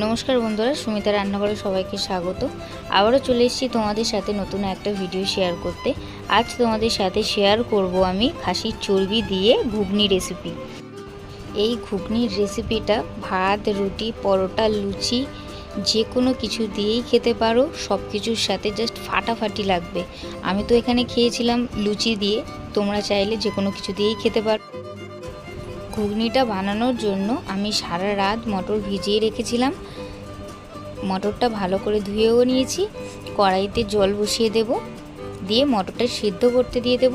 নমস্কার বন্ধুরা, সুমিতা রান্নাঘরে সবাইকে স্বাগত। আবারও চলে এসেছি তোমাদের সাথে নতুন একটা ভিডিও শেয়ার করতে। আজ তোমাদের সাথে শেয়ার করব আমি খাসির চর্বি দিয়ে ঘুগনি রেসিপি। এই ঘুগনির রেসিপিটা ভাত, রুটি, পরোটা, লুচি যে কোনো কিছু দিয়েই খেতে পারো। সব কিছুর সাথে জাস্ট ফাটাফাটি লাগবে। আমি তো এখানে খেয়েছিলাম লুচি দিয়ে, তোমরা চাইলে যে কোনো কিছু দিয়েই খেতে পারো। ঘুগনিটা বানানোর জন্য আমি সারা রাত মটর ভিজিয়ে রেখেছিলাম। মটরটা ভালো করে ধুয়েও নিয়েছি। কড়াইতে জল বসিয়ে দেব, দিয়ে মটরটা সিদ্ধ করতে দিয়ে দেব।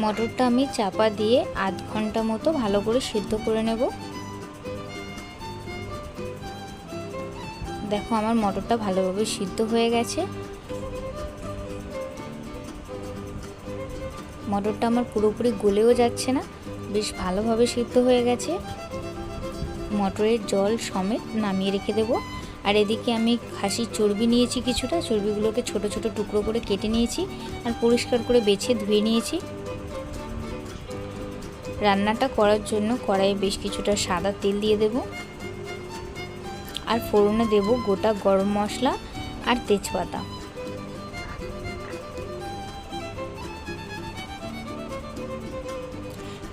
মটরটা আমি চাপা দিয়ে আধ ঘন্টা মতো ভালো করে সিদ্ধ করে নেব। দেখো আমার মটরটা ভালোভাবে সিদ্ধ হয়ে গেছে। মটরটা আমার পুরোপুরি গলেও যাচ্ছে না, বেশ ভালোভাবে সিদ্ধ হয়ে গেছে। মটরের জল সমেত নামিয়ে রেখে দেব। আর এদিকে আমি খাসির চর্বি নিয়েছি কিছুটা, চর্বিগুলোকে ছোট ছোট টুকরো করে কেটে নিয়েছি আর পরিষ্কার করে বেছে ধুয়ে নিয়েছি। রান্নাটা করার জন্য কড়াইয়ে বেশ কিছুটা সাদা তেল দিয়ে দেব, আর ফোড়নে দেব গোটা গরম মশলা আর তেজপাতা।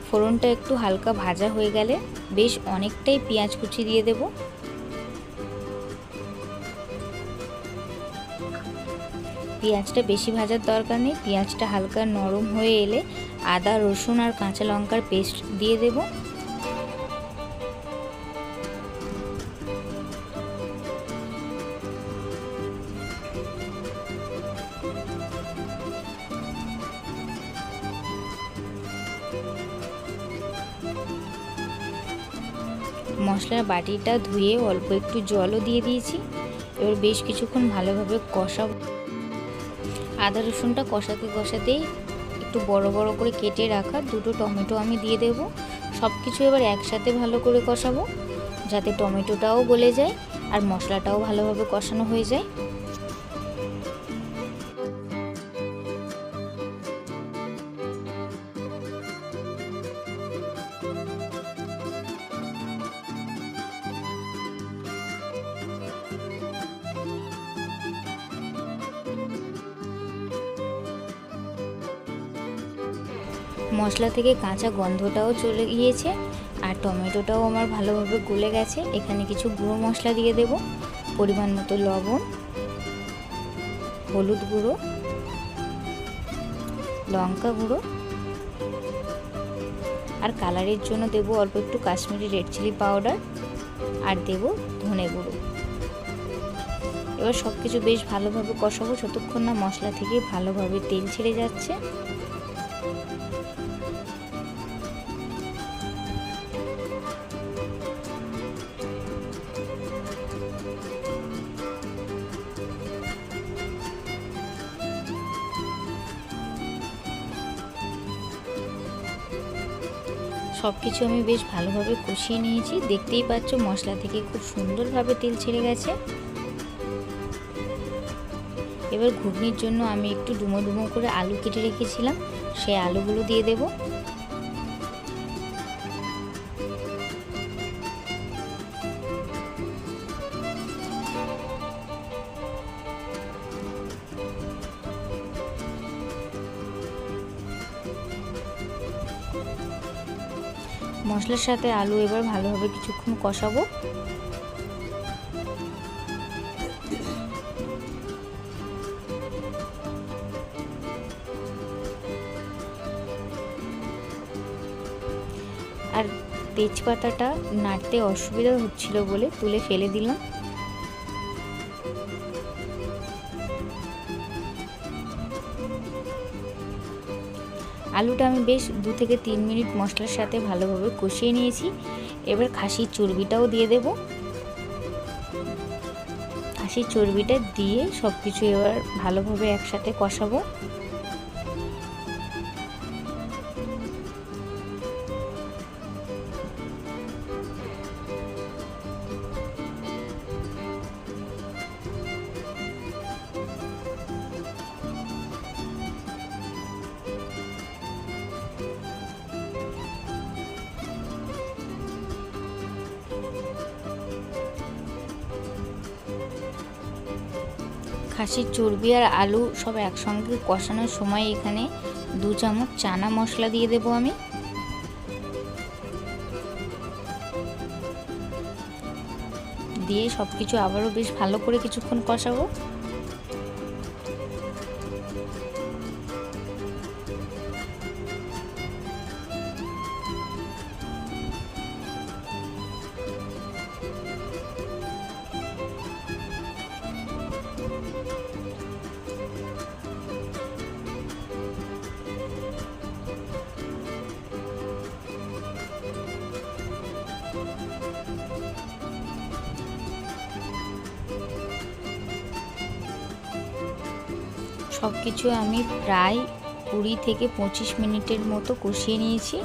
ফোড়নটা একটু হালকা ভাজা হয়ে গেলে বেশ অনেকটাই পেঁয়াজ কুচি দিয়ে দেব। পেঁয়াজটা বেশি ভাজার দরকার নেই, পেঁয়াজটা হালকা নরম হয়ে এলে আদা, রসুন আর কাঁচা লঙ্কার পেস্ট দিয়ে দেব। মশলার বাটিটা ধুয়ে অল্প একটু জলও দিয়ে দিয়েছি। এবার বেশ কিছুক্ষণ ভালোভাবে কষাবো। আদা রসুনটা কষাতে কষাতেই একটু বড় বড় করে কেটে রাখা দুটো টমেটো আমি দিয়ে দেব। সব কিছু এবার একসাথে ভালো করে কষাবো, যাতে টমেটোটাও গলে যায় আর মশলাটাও ভালোভাবে কষানো হয়ে যায়। মশলা থেকে কাঁচা গন্ধটাও চলে গিয়েছে আর টমেটোটাও আমার ভালোভাবে গলে গেছে। এখানে কিছু গুঁড়ো মশলা দিয়ে দেব, পরিমাণ মতো লবণ, হলুদ গুঁড়ো, লঙ্কা গুঁড়ো, আর কালারের জন্য দেব অল্প একটু কাশ্মীরি রেড চিলি পাউডার, আর দেব ধনে গুঁড়ো। এবার সব কিছু বেশ ভালোভাবে কষাবো যতক্ষণ না মশলা থেকে ভালোভাবে তেল ছেড়ে যাচ্ছে। সব কিছু আমি বেশ ভালোভাবে কষিয়ে নিয়েছি। দেখতেই পাচ্ছ মশলা থেকে খুব সুন্দরভাবে তেল ছেড়ে গেছে। এবার ঘুগনির জন্য আমি একটু ডুমো ডুমো করে আলু কেটে রেখেছিলাম, সেই আলুগুলো দিয়ে দেব। মশলার সাথে আলু এবার ভালোভাবে কিছুক্ষণ কষাবো। আর তেজপাতাটা নাড়তে অসুবিধা হচ্ছিল বলে তুলে ফেলে দিলাম। আলুটা আমি বেশ 2 থেকে 3 মিনিট মশলার সাথে ভালোভাবে কষিয়ে নিয়েছি। এবার খাসির চর্বিটাও দিয়ে দেব। খাসির চর্বিটা দিয়ে সব কিছু এবার ভালোভাবে একসাথে কষাবো। খাসির চর্বি আর আলু সব একসঙ্গে কষানোর সময় এখানে 2 চামচ চানা মশলা দিয়ে দেব আমি। দিয়ে সব কিছু আবারও বেশ ভালো করে কিছুক্ষণ কষাবো। সব কিছু আমি প্রায় 20 থেকে 25 মিনিটের মতো কষিয়ে নিয়েছি।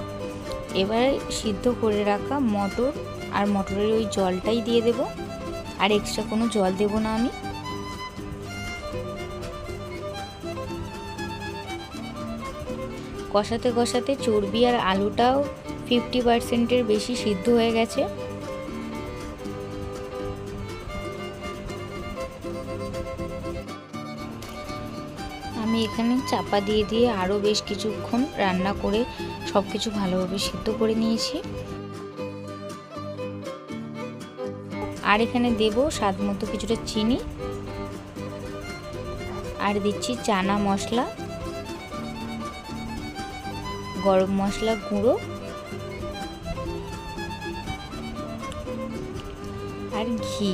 এবার সিদ্ধ করে রাখা মটর আর মটরের ওই জলটাই দিয়ে দেব, আর এক্সট্রা কোনো জল দেব না আমি। কষাতে কষাতে চর্বি আর আলুটাও 50%-এর বেশি সিদ্ধ হয়ে গেছে। আমি এখানে চাপা দিয়ে দিয়ে আরও বেশ কিছুক্ষণ রান্না করে সব কিছু ভালোভাবে সিদ্ধ করে নিয়েছি। আর এখানে দেব স্বাদ মতো কিছুটা চিনি, আর দিচ্ছি চানা মশলা, গরম মশলা গুঁড়ো আর ঘি।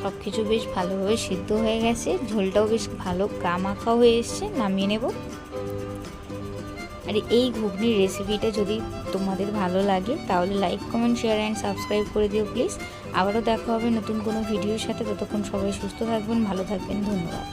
সব কিছু বেশ ভালোভাবে সিদ্ধ হয়ে গেছে, ঝোলটাও বেশ ভালো গামাখা হয়ে এসছে। নামিয়ে নেব। আর এই ঘুগনির রেসিপিটা যদি তোমাদের ভালো লাগে তাহলে like, comment, share and subscribe করে দিও প্লিজ। আবারও দেখা হবে নতুন কোনো ভিডিওর সাথে। ততক্ষণ সবাই সুস্থ থাকবেন, ভালো থাকবেন। ধন্যবাদ।